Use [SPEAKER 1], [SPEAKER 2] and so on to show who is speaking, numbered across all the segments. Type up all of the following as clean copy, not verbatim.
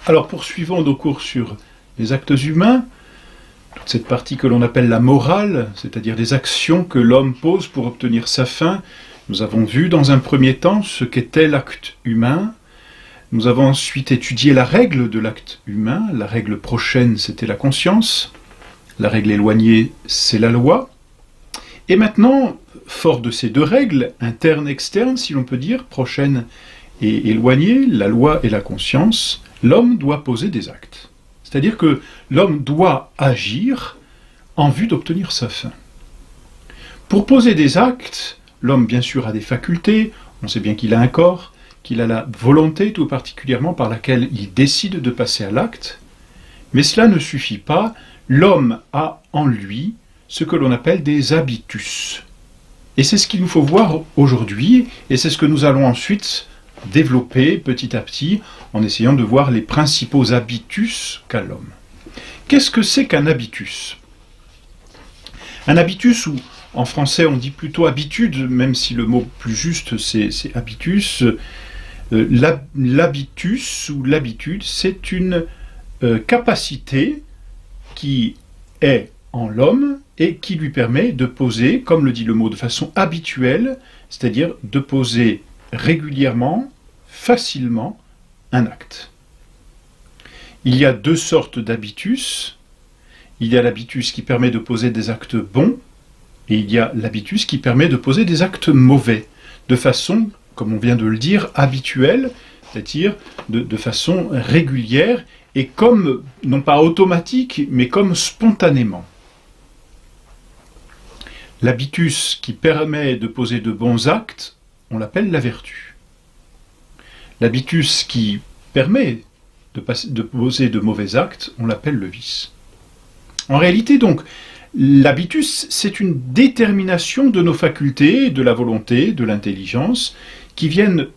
[SPEAKER 1] Alors poursuivons nos cours sur les actes humains, toute cette partie que l'on appelle la morale, c'est-à-dire les actions que l'homme pose pour obtenir sa fin. Nous avons vu dans un premier temps ce qu'était l'acte humain. Nous avons ensuite étudié la règle de l'acte humain. La règle prochaine, c'était la conscience. La règle éloignée, c'est la loi. Et maintenant, fort de ces deux règles, interne, externe, si l'on peut dire, prochaine et éloignée, la loi et la conscience, l'homme doit poser des actes. C'est-à-dire que l'homme doit agir en vue d'obtenir sa fin. Pour poser des actes, l'homme bien sûr a des facultés, on sait bien qu'il a un corps, qu'il a la volonté tout particulièrement par laquelle il décide de passer à l'acte, mais cela ne suffit pas, l'homme a en lui ce que l'on appelle des habitus. Et c'est ce qu'il nous faut voir aujourd'hui, et c'est ce que nous allons ensuite développer petit à petit en essayant de voir les principaux habitus qu'a l'homme. Qu'est-ce que c'est qu'un habitus ? Un habitus, ou en français on dit plutôt habitude, même si le mot plus juste c'est habitus, l'habitus ou l'habitude, c'est une capacité qui est en l'homme et qui lui permet de poser, comme le dit le mot, de façon habituelle, c'est-à-dire de poser régulièrement, facilement, un acte. Il y a deux sortes d'habitus. Il y a l'habitus qui permet de poser des actes bons, et il y a l'habitus qui permet de poser des actes mauvais, de façon, comme on vient de le dire, habituelle, c'est-à-dire de façon régulière, et comme, non pas automatique, mais comme spontanément. L'habitus qui permet de poser de bons actes, on l'appelle la vertu. L'habitus qui permet de poser de mauvais actes, on l'appelle le vice. En réalité, donc, l'habitus, c'est une détermination de nos facultés, de la volonté, de l'intelligence, qui viennent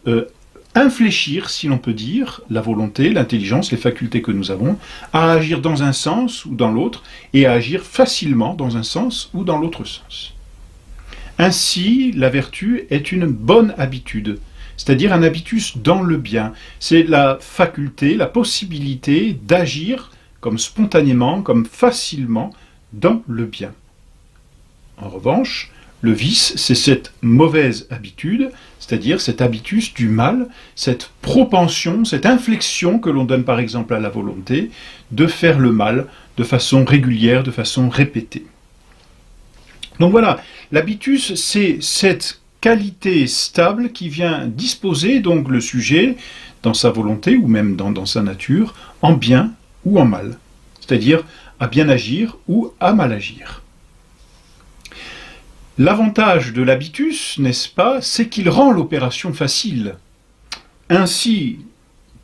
[SPEAKER 1] infléchir, si l'on peut dire, la volonté, l'intelligence, les facultés que nous avons, à agir dans un sens ou dans l'autre, et à agir facilement dans un sens ou dans l'autre sens. Ainsi, la vertu est une bonne habitude, c'est-à-dire un habitus dans le bien. C'est la faculté, la possibilité d'agir comme spontanément, comme facilement, dans le bien. En revanche, le vice, c'est cette mauvaise habitude, c'est-à-dire cet habitus du mal, cette propension, cette inflexion que l'on donne par exemple à la volonté, de faire le mal de façon régulière, de façon répétée. Donc voilà, l'habitus, c'est cette qualité stable qui vient disposer donc le sujet dans sa volonté ou même dans sa nature, en bien ou en mal, c'est-à-dire à bien agir ou à mal agir. L'avantage de l'habitus, n'est-ce pas, c'est qu'il rend l'opération facile. Ainsi,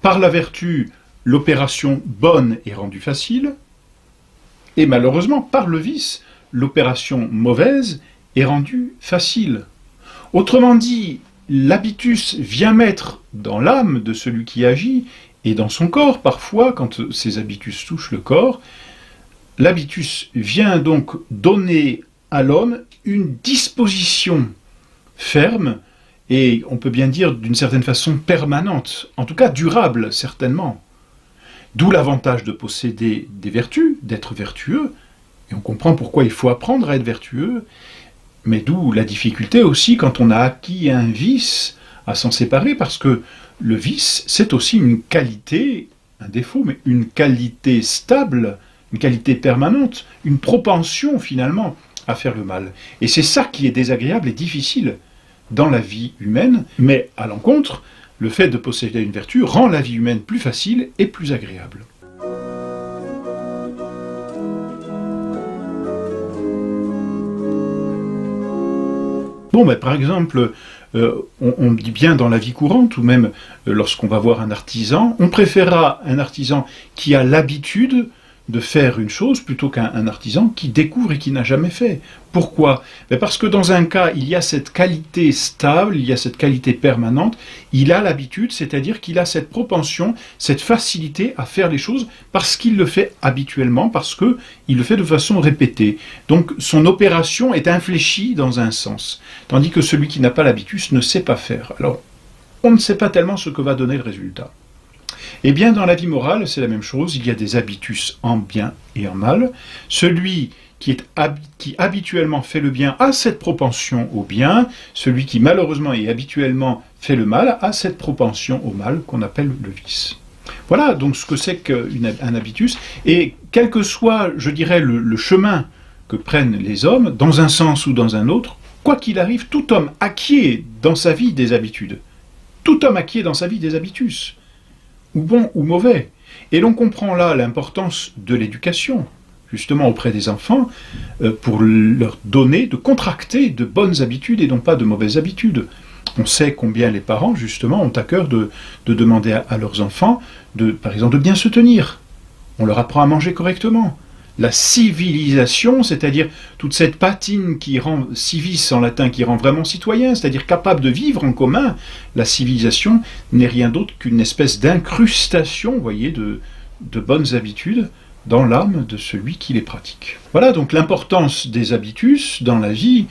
[SPEAKER 1] par la vertu, l'opération bonne est rendue facile, et malheureusement, par le vice, l'opération mauvaise est rendue facile. Autrement dit, l'habitus vient mettre dans l'âme de celui qui agit, et dans son corps parfois, quand ces habitus touchent le corps, l'habitus vient donc donner à l'homme une disposition ferme, et on peut bien dire d'une certaine façon permanente, en tout cas durable certainement. D'où l'avantage de posséder des vertus, d'être vertueux, et on comprend pourquoi il faut apprendre à être vertueux, mais d'où la difficulté aussi quand on a acquis un vice à s'en séparer, parce que le vice c'est aussi une qualité, un défaut, mais une qualité stable, une qualité permanente, une propension finalement à faire le mal. Et c'est ça qui est désagréable et difficile dans la vie humaine, mais à l'encontre, le fait de posséder une vertu rend la vie humaine plus facile et plus agréable. Bon, ben, par exemple, on dit bien dans la vie courante, ou même lorsqu'on va voir un artisan, on préférera un artisan qui a l'habitude de faire une chose plutôt qu'un artisan qui découvre et qui n'a jamais fait. Pourquoi ? Parce que dans un cas, il y a cette qualité stable, il y a cette qualité permanente, il a l'habitude, c'est-à-dire qu'il a cette propension, cette facilité à faire les choses parce qu'il le fait habituellement, parce qu'il le fait de façon répétée. Donc son opération est infléchie dans un sens, tandis que celui qui n'a pas l'habitus ne sait pas faire. Alors, on ne sait pas tellement ce que va donner le résultat. Eh bien, dans la vie morale, c'est la même chose. Il y a des habitus en bien et en mal. Celui qui habituellement fait le bien a cette propension au bien. Celui qui malheureusement et habituellement fait le mal a cette propension au mal qu'on appelle le vice. Voilà donc ce que c'est qu'un habitus. Et quel que soit, je dirais, le chemin que prennent les hommes, dans un sens ou dans un autre, quoi qu'il arrive, tout homme acquiert dans sa vie des habitudes. Tout homme acquiert dans sa vie des habitus, ou bons ou mauvais. Et l'on comprend là l'importance de l'éducation, justement auprès des enfants, pour leur donner, de contracter de bonnes habitudes et non pas de mauvaises habitudes. On sait combien les parents, justement, ont à cœur de demander à leurs enfants, par exemple, de bien se tenir. On leur apprend à manger correctement. La civilisation, c'est-à-dire toute cette patine qui rend civis en latin, qui rend vraiment citoyen, c'est-à-dire capable de vivre en commun, la civilisation n'est rien d'autre qu'une espèce d'incrustation, vous voyez, de bonnes habitudes dans l'âme de celui qui les pratique. Voilà donc l'importance des habitus dans la vie.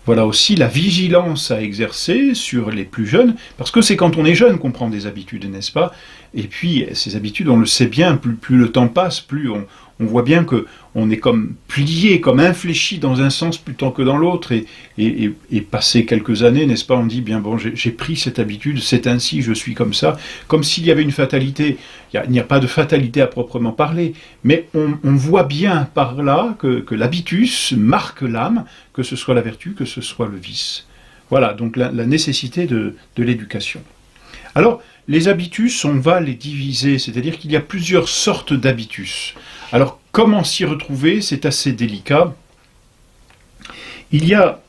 [SPEAKER 1] Voilà aussi la vigilance à exercer sur les plus jeunes, parce que c'est quand on est jeune qu'on prend des habitudes, n'est-ce pas? Et puis ces habitudes, on le sait bien, plus le temps passe, plus on voit bien qu'on est comme plié, comme infléchi dans un sens plutôt que dans l'autre, et passé quelques années, n'est-ce pas, on dit, bien bon, j'ai pris cette habitude, c'est ainsi, je suis comme ça, comme s'il y avait une fatalité. Il n'y a pas de fatalité à proprement parler, mais on voit bien par là que l'habitus marque l'âme, que ce soit la vertu, que ce soit le vice. Voilà, donc la nécessité de l'éducation. Alors, les habitus, on va les diviser, c'est-à-dire qu'il y a plusieurs sortes d'habitus. Alors, comment s'y retrouver? C'est assez délicat. Il y a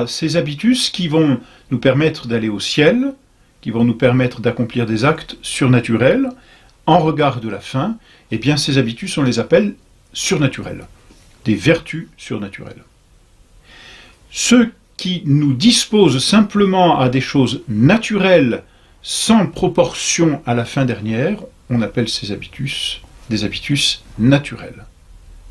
[SPEAKER 1] ces habitus qui vont nous permettre d'aller au ciel, qui vont nous permettre d'accomplir des actes surnaturels, en regard de la fin. Eh bien, ces habitus, on les appelle surnaturels, des vertus surnaturelles. Ceux qui nous disposent simplement à des choses naturelles, sans proportion à la fin dernière, on appelle ces habitus des habitus naturels.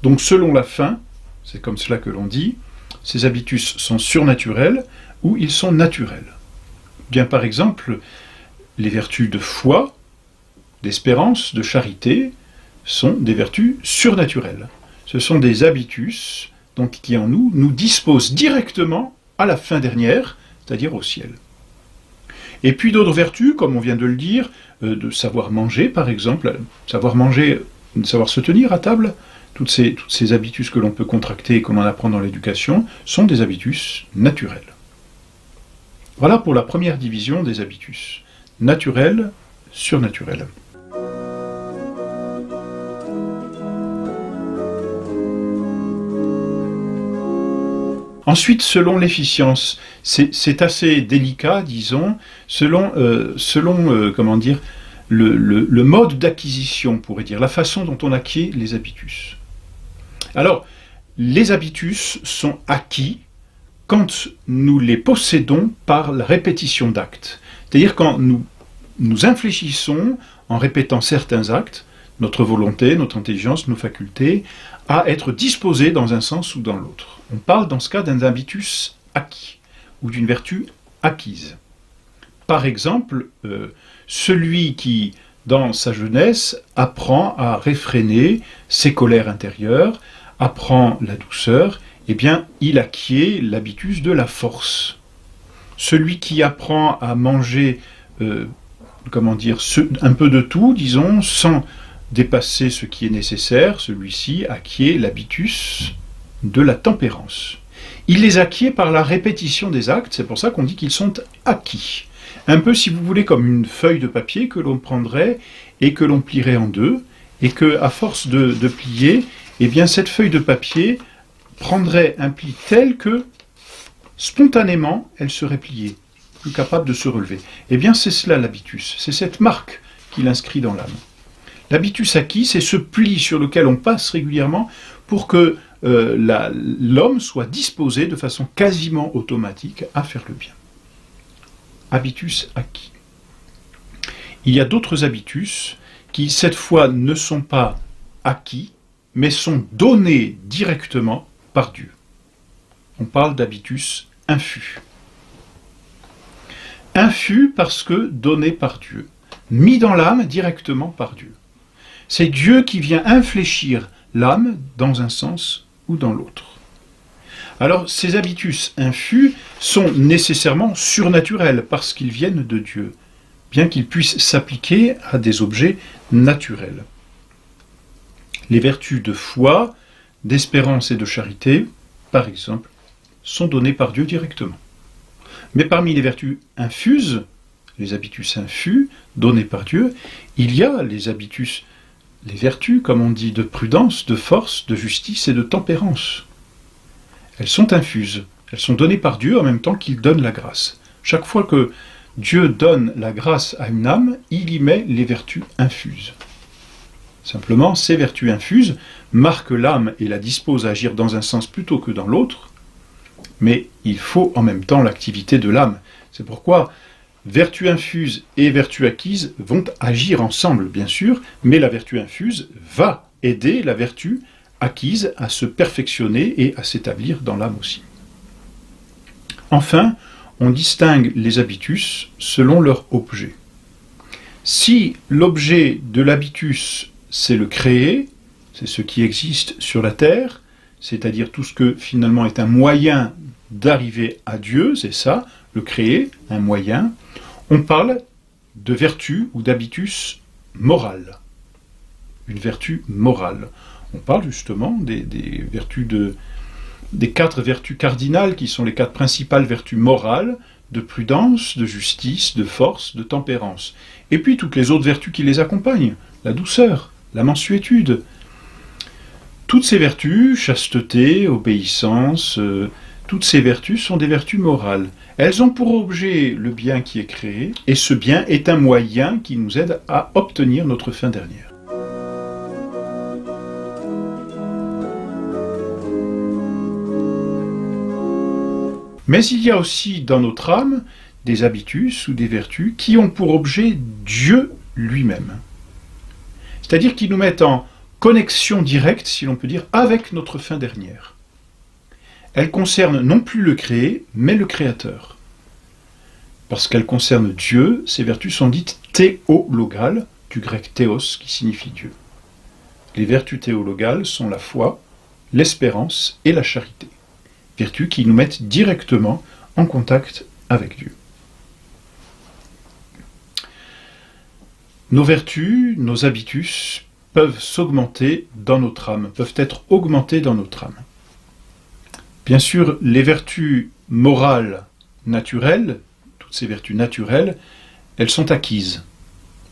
[SPEAKER 1] Donc selon la fin, c'est comme cela que l'on dit, ces habitus sont surnaturels ou ils sont naturels. Bien par exemple, les vertus de foi, d'espérance, de charité, sont des vertus surnaturelles. Ce sont des habitus donc, qui en nous disposent directement à la fin dernière, c'est-à-dire au ciel. Et puis d'autres vertus, comme on vient de le dire, de savoir manger par exemple, savoir manger, savoir se tenir à table, toutes ces habitus que l'on peut contracter et que l'on apprend dans l'éducation, sont des habitus naturels. Voilà pour la première division des habitus, naturels, surnaturels. Ensuite, selon l'efficience, c'est assez délicat, disons, selon comment dire, le mode d'acquisition, on pourrait dire, la façon dont on acquiert les habitus. Alors, les habitus sont acquis quand nous les possédons par la répétition d'actes. C'est-à-dire quand nous infléchissons, en répétant certains actes, notre volonté, notre intelligence, nos facultés, à être disposés dans un sens ou dans l'autre. On parle dans ce cas d'un habitus acquis, ou d'une vertu acquise. Par exemple, celui qui, dans sa jeunesse, apprend à réfréner ses colères intérieures, apprend la douceur, eh bien, il acquiert l'habitus de la force. Celui qui apprend à manger, un peu de tout, disons, sans dépasser ce qui est nécessaire, celui-ci acquiert l'habitus de la tempérance. Il les acquiert par la répétition des actes, c'est pour ça qu'on dit qu'ils sont acquis. Un peu, si vous voulez, comme une feuille de papier que l'on prendrait et que l'on plierait en deux, et que, à force de plier, eh bien, cette feuille de papier prendrait un pli tel que, spontanément, elle serait pliée, plus capable de se relever. Eh bien, c'est cela l'habitus, c'est cette marque qu'il inscrit dans l'âme. L'habitus acquis, c'est ce pli sur lequel on passe régulièrement pour que l'homme soit disposé de façon quasiment automatique à faire le bien. Habitus acquis. Il y a d'autres habitus qui, cette fois, ne sont pas acquis, mais sont donnés directement par Dieu. On parle d'habitus infus. Infus parce que donné par Dieu. mis dans l'âme directement par Dieu. C'est Dieu qui vient infléchir l'âme dans un sens ou dans l'autre. Alors, ces habitus infus sont nécessairement surnaturels parce qu'ils viennent de Dieu, bien qu'ils puissent s'appliquer à des objets naturels. Les vertus de foi, d'espérance et de charité, par exemple, sont données par Dieu directement. Mais parmi les vertus infuses, les habitus infus donnés par Dieu, il y a les vertus, comme on dit, de prudence, de force, de justice et de tempérance. Elles sont infuses, elles sont données par Dieu en même temps qu'il donne la grâce. Chaque fois que Dieu donne la grâce à une âme, il y met les vertus infuses. Simplement, ces vertus infuses marquent l'âme et la disposent à agir dans un sens plutôt que dans l'autre, mais il faut en même temps l'activité de l'âme. C'est pourquoi vertu infuse et vertu acquise vont agir ensemble, bien sûr, mais la vertu infuse va aider la vertu acquise à se perfectionner et à s'établir dans l'âme aussi. Enfin, on distingue les habitus selon leur objet. Si l'objet de l'habitus, c'est le créé, c'est ce qui existe sur la terre, c'est-à-dire tout ce que finalement est un moyen d'arriver à Dieu, c'est ça, le créé, un moyen, on parle de vertu ou d'habitus moral. Une vertu morale. On parle justement des vertus des 4 vertus cardinales qui sont les 4 principales vertus morales, de prudence, de justice, de force, de tempérance. Et puis toutes les autres vertus qui les accompagnent, la douceur, la mansuétude. Toutes ces vertus, chasteté, obéissance, toutes ces vertus sont des vertus morales. Elles ont pour objet le bien qui est créé, et ce bien est un moyen qui nous aide à obtenir notre fin dernière. Mais il y a aussi dans notre âme des habitus ou des vertus qui ont pour objet Dieu lui-même. C'est-à-dire qui nous mettent en connexion directe, si l'on peut dire, avec notre fin dernière. Elles concernent non plus le créé, mais le créateur. Parce qu'elles concernent Dieu, ces vertus sont dites théologales, du grec théos, qui signifie Dieu. Les vertus théologales sont la foi, l'espérance et la charité. Vertus qui nous mettent directement en contact avec Dieu. Nos vertus, nos habitus peuvent s'augmenter dans notre âme, peuvent être augmentés dans notre âme. Bien sûr, les vertus morales naturelles, toutes ces vertus naturelles, elles sont acquises.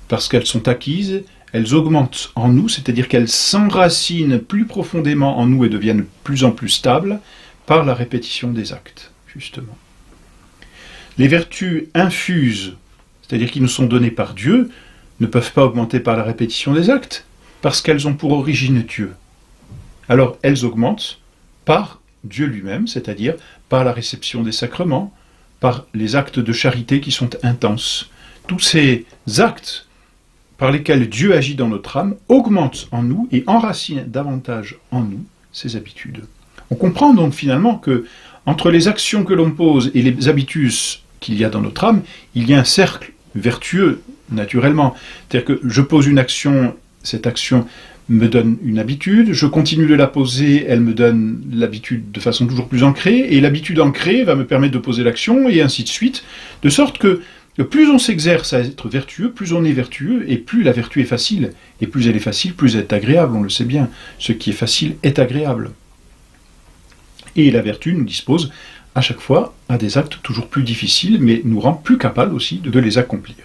[SPEAKER 1] Parce qu'elles sont acquises, elles augmentent en nous, c'est-à-dire qu'elles s'enracinent plus profondément en nous et deviennent de plus en plus stables, par la répétition des actes, justement. Les vertus infuses, c'est-à-dire qui nous sont données par Dieu, ne peuvent pas augmenter par la répétition des actes, parce qu'elles ont pour origine Dieu. Alors elles augmentent par Dieu lui-même, c'est-à-dire par la réception des sacrements, par les actes de charité qui sont intenses. Tous ces actes par lesquels Dieu agit dans notre âme augmentent en nous et enracinent davantage en nous ces habitudes. On comprend donc finalement que entre les actions que l'on pose et les habitus qu'il y a dans notre âme, il y a un cercle vertueux, naturellement. C'est-à-dire que je pose une action, cette action me donne une habitude, je continue de la poser, elle me donne l'habitude de façon toujours plus ancrée, et l'habitude ancrée va me permettre de poser l'action, et ainsi de suite, de sorte que plus on s'exerce à être vertueux, plus on est vertueux, et plus la vertu est facile. Et plus elle est facile, plus elle est agréable, on le sait bien. Ce qui est facile est agréable. Et la vertu nous dispose à chaque fois à des actes toujours plus difficiles, mais nous rend plus capables aussi de les accomplir.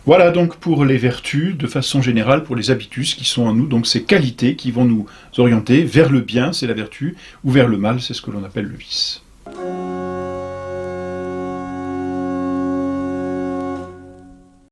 [SPEAKER 1] Voilà donc pour les vertus, de façon générale, pour les habitus qui sont en nous, donc ces qualités qui vont nous orienter vers le bien, c'est la vertu, ou vers le mal, c'est ce que l'on appelle le vice.